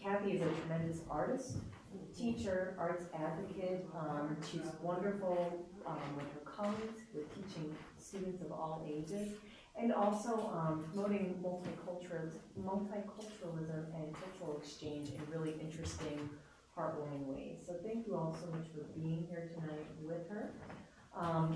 Kathye is a tremendous artist, teacher, arts advocate. She's wonderful with her colleagues, with teaching students of all ages, and also promoting multiculturalism and cultural exchange in really interesting, heartwarming ways. So thank you all so much for being here tonight with her.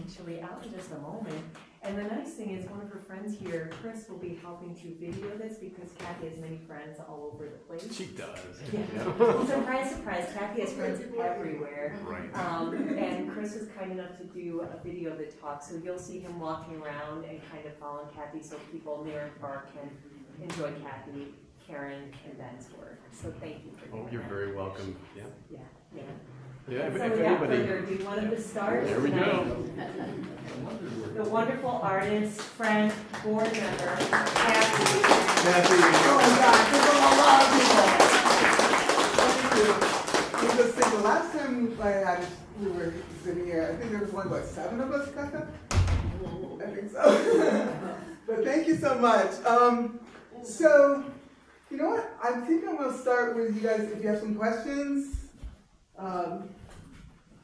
She'll be out in just a moment. And the nice thing is one of her friends here, Chris, will be helping to video this because Kathye has many friends all over the place. She does. Yeah. Well, surprise, surprise, Kathye has friends everywhere. Right. And Chris was kind enough to do a video of the talk, so you'll see him walking around and kind of following Kathye so people near and far can enjoy Kathye, Karen, and Ben's work. So thank you for doing that. You're very welcome. Yeah. Yeah, yeah. Yeah, So if without anybody, further ado, wanted to start there we tonight. go. The wonderful artist, friend, board member, Kathye. Kathye. Oh my God, there's a lot of people. Thank you. Let's say the last time we were sitting here, I think there was one, what, 7 of us, Kathye? I think so. But thank you so much. So, you know what? I think I'm going to start with you guys if you have some questions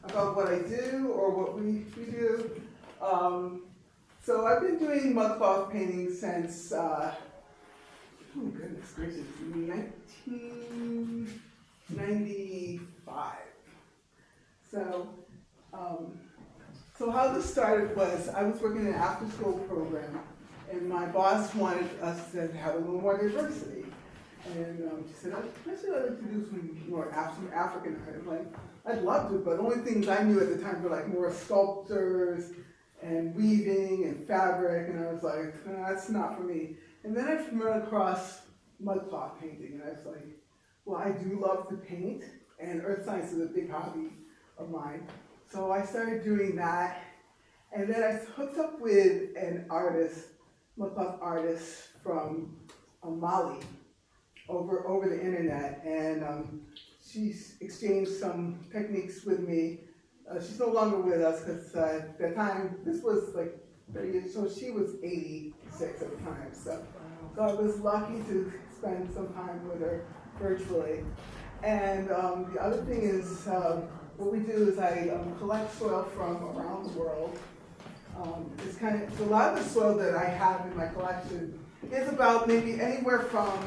about what I do or what we do. So I've been doing mud cloth painting since, oh goodness gracious, 1995. So how this started was I was working in an after-school program, and my boss wanted us to have a little more diversity. And she said, I'd like to do some more African art. I'm like, I'd love to, but the only things I knew at the time were like more sculptures and weaving and fabric, and I was like, that's not for me. And then I ran across mud cloth painting, and I was like, well, I do love to paint, and earth science is a big hobby of mine. So I started doing that, and then I hooked up with an artist, mud cloth artist from Mali, over the internet, and she's exchanged some techniques with me. She's no longer with us because at the time, this was like 30 years, so she was 86 at the time. So I was lucky to spend some time with her virtually. And the other thing is, what we do is I collect soil from around the world. It's kind of, so a lot of the soil that I have in my collection is about maybe anywhere from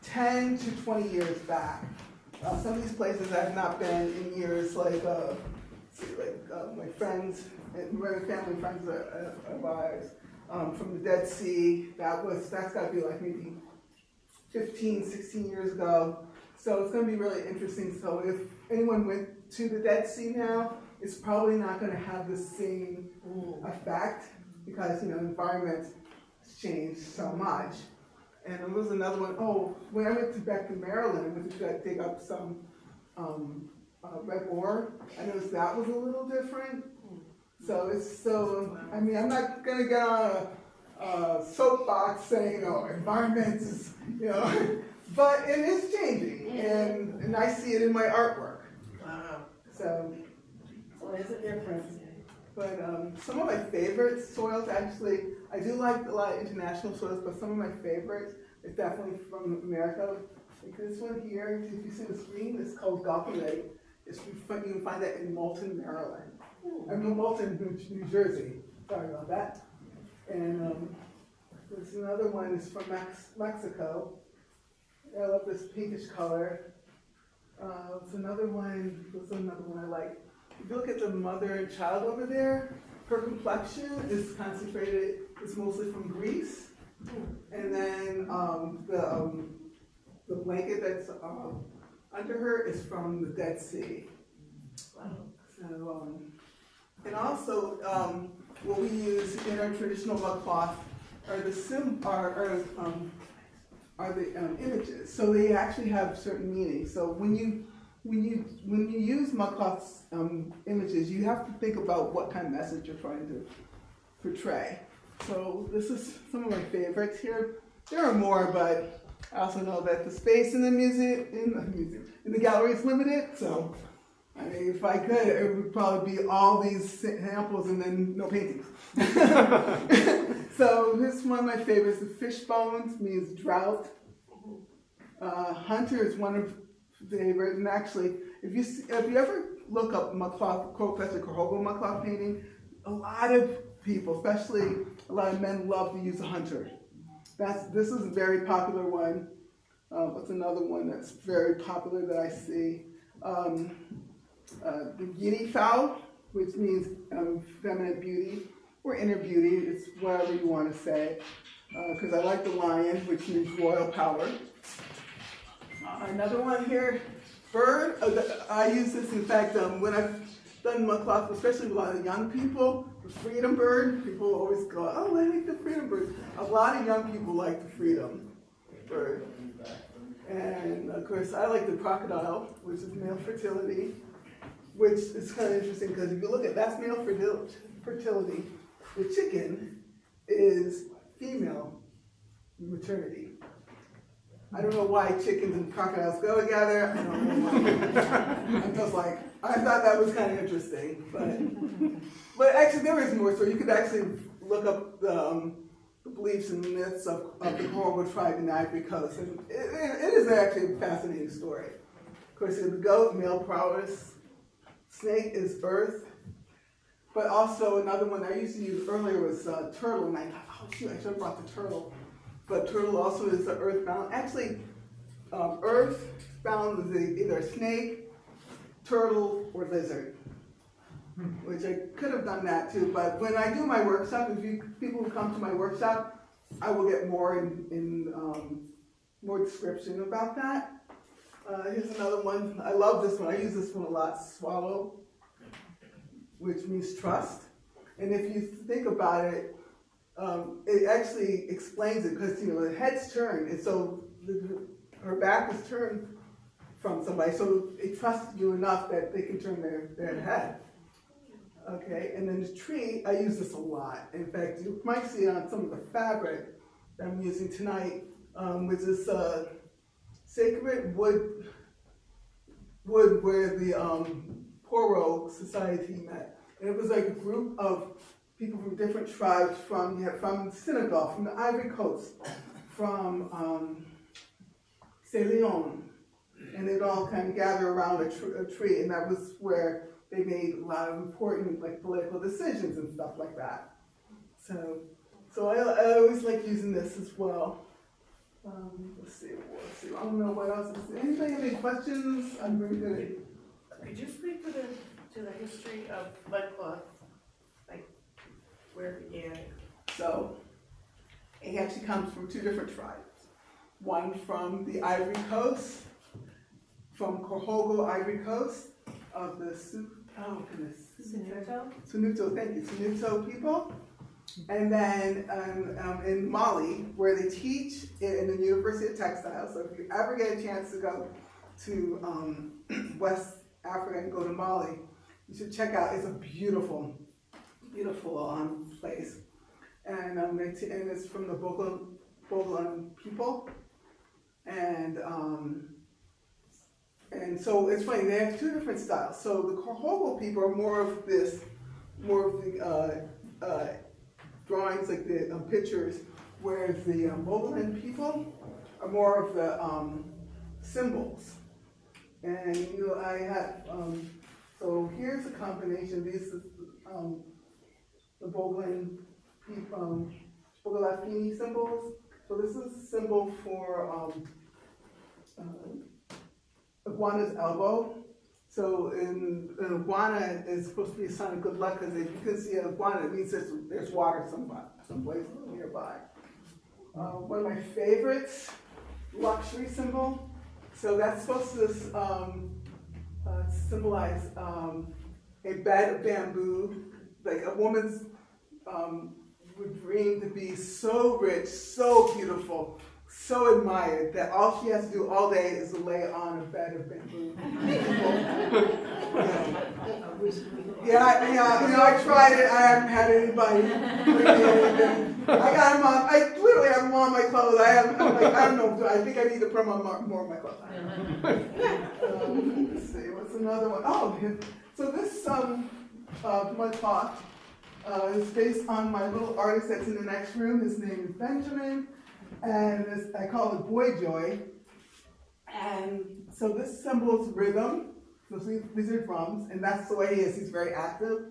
10 to 20 years back. Some of these places I've not been in years, like my friends, and my family friends of ours, from the Dead Sea. That's got to be like maybe 15, 16 years ago. So it's going to be really interesting. So if anyone went to the Dead Sea now, it's probably not going to have the same effect because, the environment has changed so much. And there was another one. Oh, when I went back to Maryland, I went to dig up some red ore. I noticed that was a little different. So I'm not going to get on a soapbox saying, environment is, but it is changing, and I see it in my artwork. Wow. So there's a difference. But some of my favorite soils, actually, I do like a lot of international soils, but some of my favorites is definitely from America. Like this one here, if you see the screen, it's called Gulpy. You can find that in Moulton, Maryland. I mean, Moulton, New Jersey. Sorry about that. And there's another one is from Mexico. I love this pinkish color. There's another one I like. If you look at the mother and child over there, her complexion is concentrated, it's mostly from Greece. And then the blanket that's under her is from the Dead Sea. Wow. So, and also, what we use in our traditional mud cloth are the images. So they actually have certain meanings. So when you use mud cloth images, you have to think about what kind of message you're trying to portray. So this is some of my favorites here. There are more, but I also know that the space in the gallery is limited. So I mean, if I could, it would probably be all these samples and then no paintings. So this is one of my favorites. The fish bones means drought. Hunter is one of the favorite, and actually, if you ever look up Professor Corhogo Mucklaw painting, a lot of people, especially a lot of men, love to use a hunter. This is a very popular one. What's another one that's very popular that I see? The guinea fowl, which means feminine beauty or inner beauty. It's whatever you want to say. Because I like the lion, which means royal power. Another one here, bird. I use this, in fact, when I've done mucklaw, especially with a lot of young people. The freedom bird, people always go, oh, I like the freedom bird. A lot of young people like the freedom bird. And of course, I like the crocodile, which is male fertility, which is kind of interesting because if you look at that's male fertility, the chicken is female maternity. I don't know why chickens and crocodiles go together. I don't know why. I'm just like, I thought that was kind of interesting, but actually there is more. So you could actually look up the beliefs and myths of the Corhogo tribe in the Ivory Coast, and it is actually a fascinating story. Of course, the goat, male prowess. Snake is earth, but also another one I used to use earlier was turtle, and I thought, oh shoot, I should have brought the turtle. But turtle also is the earthbound. Actually, earthbound is either a snake, turtle, or lizard, which I could have done that too. But when I do my workshop, people who come to my workshop, I will get more more description about that. Here's another one. I love this one. I use this one a lot. Swallow, which means trust. And if you think about it, it actually explains it because the head's turned, and so her back is turned from somebody, so they trust you enough that they can turn their head. Okay, and then the tree, I use this a lot. In fact, you might see it on some of the fabric that I'm using tonight, which is sacred wood where the Poro Society met. And it was like a group of people from different tribes from Senegal, from the Ivory Coast, from Sierra Leone, and they'd all kind of gather around a tree, and that was where they made a lot of important political decisions and stuff like that. So I always like using this as well. Let's see. I don't know what else. Anybody have any questions? I'm very good. Could you speak to the history of mudcloth? Like where it began? So it actually comes from two different tribes. One from the Ivory Coast, from Corhogo Ivory Coast of the Sunuto, thank you, Sunuto people. And then in Mali, where they teach in the University of Textiles. So if you ever get a chance to go to West Africa and go to Mali, you should check out. It's a beautiful, beautiful place. And it's from the Bogolan people. And so it's funny, they have two different styles. So the Corhogo people are more of the drawings, like the pictures, whereas the Bogolan people are more of the symbols. And I had, so here's a combination. This is the Bogolan people, Bogolafini symbols. So this is a symbol for iguana's elbow. So in iguana is supposed to be a sign of good luck, because if you can see an iguana, it means there's water someplace nearby. One of my favorites, luxury symbol. So that's supposed to symbolize a bed of bamboo, like a woman's would dream to be so rich, so beautiful, so admired that all she has to do all day is to lay on a bed of bamboo. I tried it. I haven't had anybody bring me anything. I got them on. I literally have them on my clothes. I'm like, I don't know. I think I need to put on more of my clothes. Let's see. What's another one? Oh, so this my talk is based on my little artist that's in the next room. His name is Benjamin. And I call it Boy Joy. So this symbols rhythm. So these are drums, and that's the way he is. He's very active.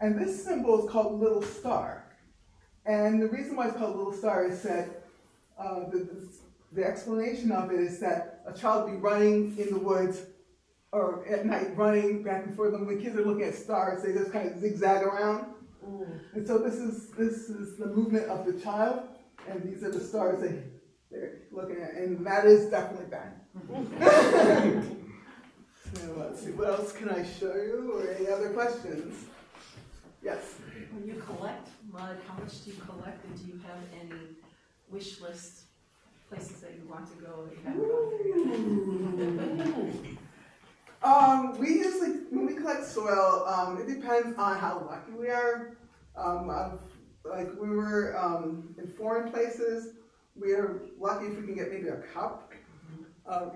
And this symbol is called Little Star. And the reason why it's called Little Star is that the explanation of it is that a child will be running in the woods or at night running back and forth. And when kids are looking at stars, they just kind of zigzag around. And so this is the movement of the child, and these are the stars they're looking at, and that is definitely bad. So let's see, what else can I show you, or any other questions? Yes? When you collect mud, how much do you collect, and do you have any wish list places that you want to go that you haven't gone there yet? We usually, when we collect soil, it depends on how lucky we are. Like we were in foreign places, we are lucky if we can get maybe a cup.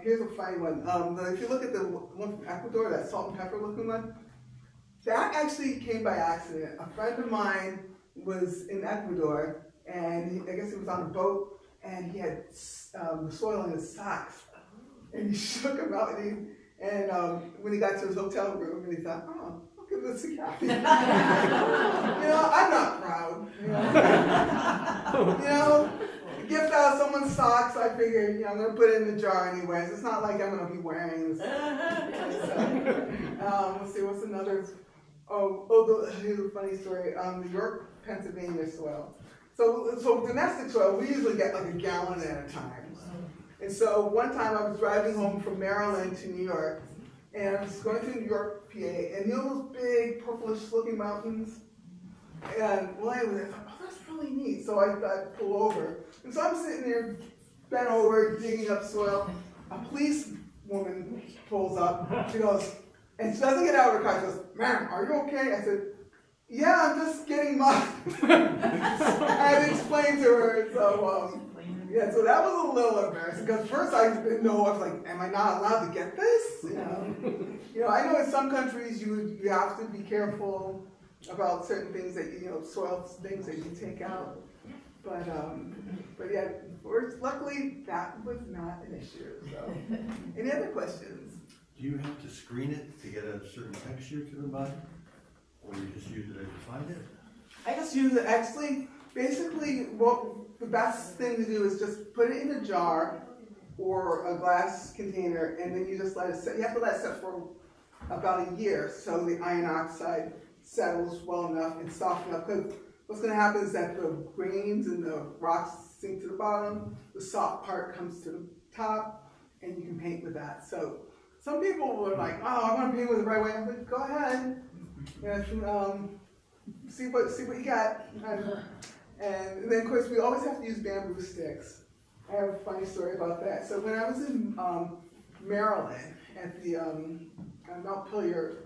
Here's a funny one. If you look at the one from Ecuador, that salt and pepper looking one, that actually came by accident. A friend of mine was in Ecuador, and I guess he was on a boat, and he had soil in his socks, and he shook them out, and when he got to his hotel room, and he thought, oh, I'll give this to Kathye. I'm not proud. Gift out of someone's socks, I figured, I'm going to put it in the jar anyways. It's not like I'm going to be wearing this. Let's see, what's another? Here's a funny story. New York, Pennsylvania soil. So domestic soil, we usually get like a gallon at a time. And so one time I was driving home from Maryland to New York, and I was going through New York, PA, and those big purplish looking mountains? And well, anyway, I thought, oh, that's really neat. So I pull over. And so I'm sitting there, bent over, digging up soil. A police woman pulls up. She goes, and she doesn't get out of her car. She goes, ma'am, are you okay? I said, yeah, I'm just getting mud. I had to explain to her. So, so that was a little embarrassing because first I didn't know. I was like, am I not allowed to get this? I know in some countries you have to be careful about certain things that soil things that you take out. But yeah, luckily that was not an issue. So, any other questions? Do you have to screen it to get a certain texture to the mud, or you just use it as you find it? I just use it. Actually, basically, what the best thing to do is just put it in a jar or a glass container, and then you just let it sit. You have to let it sit for about a year so the iron oxide settles well enough and soft enough. Because what's going to happen is that the grains and the rocks sink to the bottom, the soft part comes to the top, and you can paint with that. So some people were like, "Oh, I want to paint with it the right way." I'm like, "Go ahead, see what you got." And then, of course, we always have to use bamboo sticks. I have a funny story about that. So when I was in Maryland at the Mount Pillier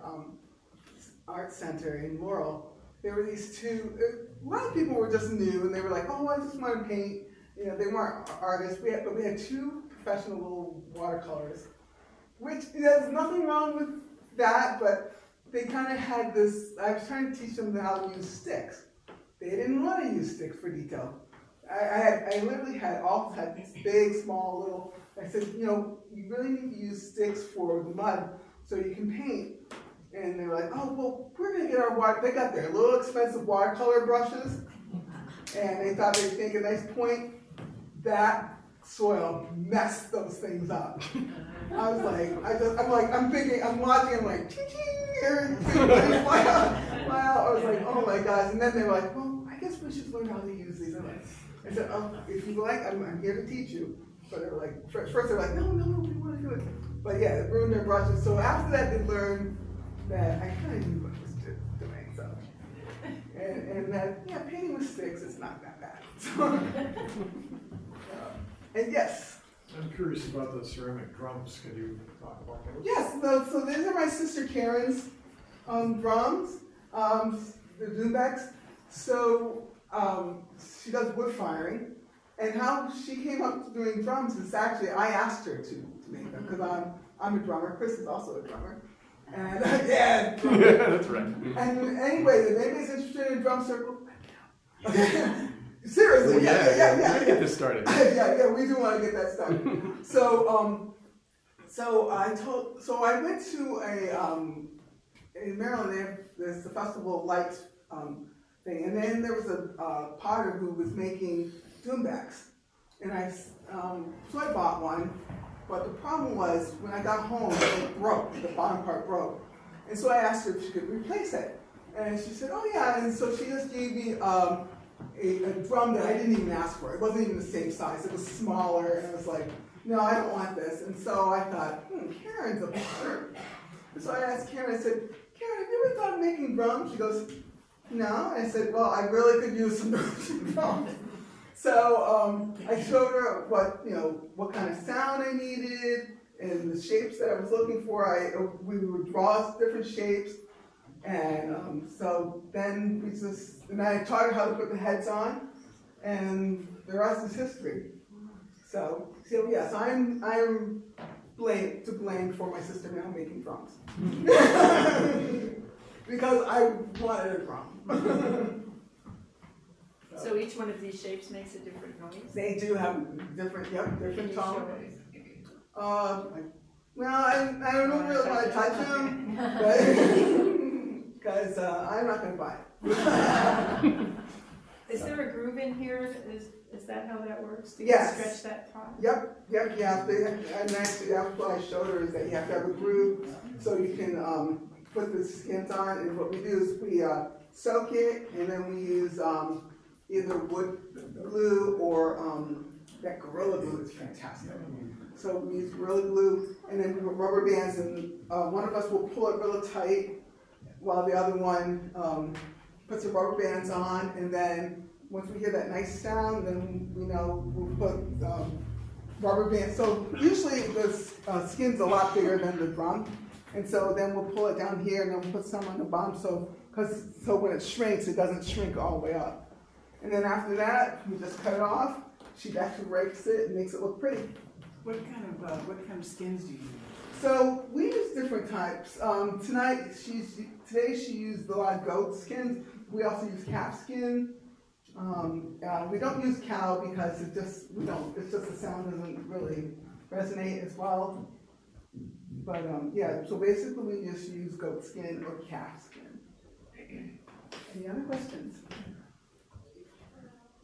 Art Center in Laurel, there were these two. A lot of people were just new, and they were like, "Oh, I just want to paint." They weren't artists. But we had two professional little watercolors, which there's nothing wrong with that, but they kind of had this. I was trying to teach them how to use sticks. They didn't want to use sticks for detail. I literally had big, small, little. I said, you really need to use sticks for the mud so you can paint. And they were like, oh, well, we're going to get our water. They got their little expensive watercolor brushes, and they thought they'd make a nice point. That soil messed those things up. I was like, I'm thinking, I'm watching, I'm like, ching-ching, wow. I was like, oh my gosh. And then they were like, well, I guess we should learn how to use these. I said, oh, if you like, I'm here to teach you. But they were like, first they were like, no, we want to do it. But yeah, it ruined their brushes. So after that, they learned that I kind of knew what I was doing. So, and that, yeah, painting with sticks is not that bad. So, and yes. I'm curious about the ceramic drums. Could you talk about those? Yes, so these are my sister Karen's drums, the Doombacks. So she does wood firing, and how she came up to doing drums is actually I asked her to make them because I'm a drummer. Chris is also a drummer, and yeah, that's right. And anyway, if anybody's interested in drum circle, seriously, yeah. Get this started. yeah, we do want to get that started. So So I went to in Maryland, there's the Festival of Lights thing, and then there was a potter who was making doombacks, and so I bought one, but the problem was when I got home, it broke, the bottom part broke, and so I asked her if she could replace it, and she said, oh yeah, and so she just gave me a drum that I didn't even ask for. It wasn't even the same size, it was smaller, and I was like, no, I don't want this, and so I thought, Karen's a potter. And so I asked Karen, I said, Karen, have you ever thought of making drums? She goes, no. I said, well, I really could use some drums. So I showed her what kind of sound I needed and the shapes that I was looking for. We would draw different shapes, and so then and I taught her how to put the heads on, and the rest is history. So yes, I'm to blame for my sister now making drums. Because I wanted a drum. So each one of these shapes makes a different noise? They do have different Can you show tones. us? Well, I don't really want to touch them, because I'm not going to buy it. Is there a groove in here? Is that how that works? Do you Yes. stretch that top? Yep, you have to, and actually that's what I showed her, is that you have to have a groove so you can put the skins on, and what we do is we soak it, and then we use either wood glue or that Gorilla Glue is fantastic. So we use Gorilla Glue, and then we put rubber bands, and one of us will pull it really tight while the other one puts the rubber bands on, and then once we hear that nice sound, then we'll put rubber bands. So usually the skin's a lot bigger than the drum, and so then we'll pull it down here, and then we'll put some on the bottom, so when it shrinks, it doesn't shrink all the way up. And then after that, we just cut it off. She actually rakes it and makes it look pretty. What kind of skins do you use? So we use different types. Today she used a lot of goat skins. We also use calf skin. We don't use cow because it's just the sound doesn't really resonate as well. But so basically we just use goat skin or calf skin. Any other questions?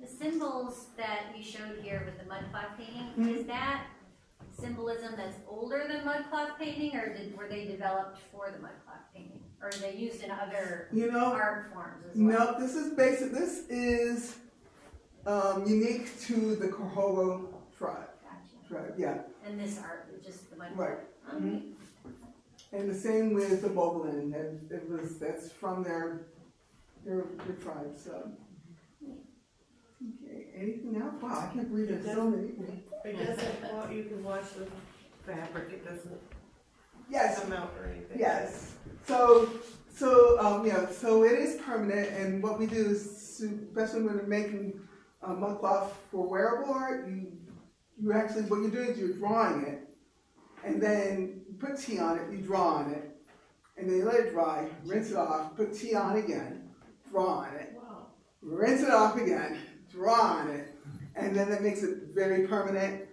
The symbols that you showed here with the mudcloth painting, is that symbolism that's older than mudcloth painting, or were they developed for the mudcloth painting? Or are they used in other art forms as well? No, this is basic. This is unique to the Cohogo tribe. Gotcha. Right, yeah. And this art is just the mudcloth? Right. Okay. And the same with the Boglin. That's from their tribe. So. Okay. Anything else? Wow, I can't believe there's so many. It doesn't, you can wash the fabric, it doesn't Yes. come out or anything. Yes. So it is permanent, and what we do is, especially when we're making mudcloth for wearable art, you actually, what you're doing is you're drawing it, and then you put tea on it, you draw on it, and then you let it dry, rinse it off, put tea on again, draw on it, rinse it off again, draw on it, and then that makes it very permanent.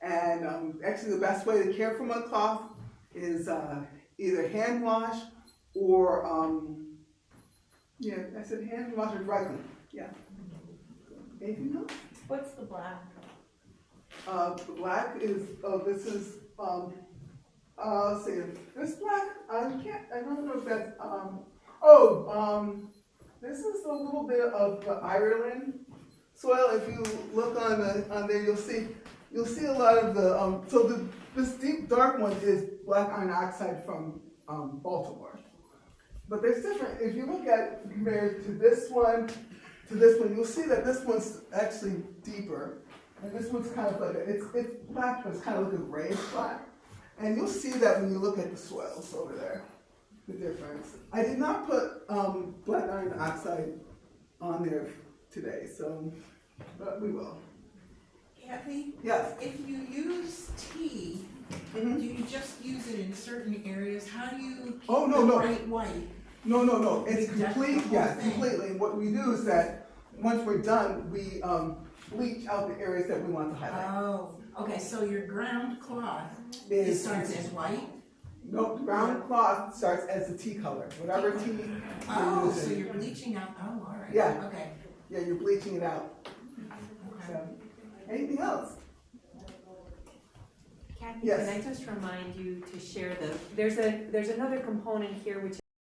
And actually the best way to care for mudcloth is either hand wash or, I said hand wash or dry clean, yeah. Anything else? What's the black? The black is, this is, let's see, this black, I don't know if that's, this is a little bit of Ireland soil. If you look on there, you'll see a lot of the, this deep dark one is black iron oxide from Baltimore. But there's different, if you look at, compared to this one, you'll see that this one's actually deeper. And this one's kind of like, it's black, but it's kind of like a grayish black. And you'll see that when you look at the soils over there, the difference. I did not put black iron oxide on there today, but we will. Kathye, Yes. if you use tea, do you just use it in certain areas? How do you keep the bright white? No. It's That's complete, the whole yes, thing. completely. And what we do is that once we're done, we bleach out the areas that we want to highlight. Oh, Okay, so your ground cloth, it Is, starts as white? no, brown cloth starts as the tea color, whatever tea you're Oh, so using. you're bleaching out, oh, all right. Yeah. Okay. Yeah, you're bleaching it out. Okay. So, anything else? Kathy, Yes. can I just remind you to share there's another component here which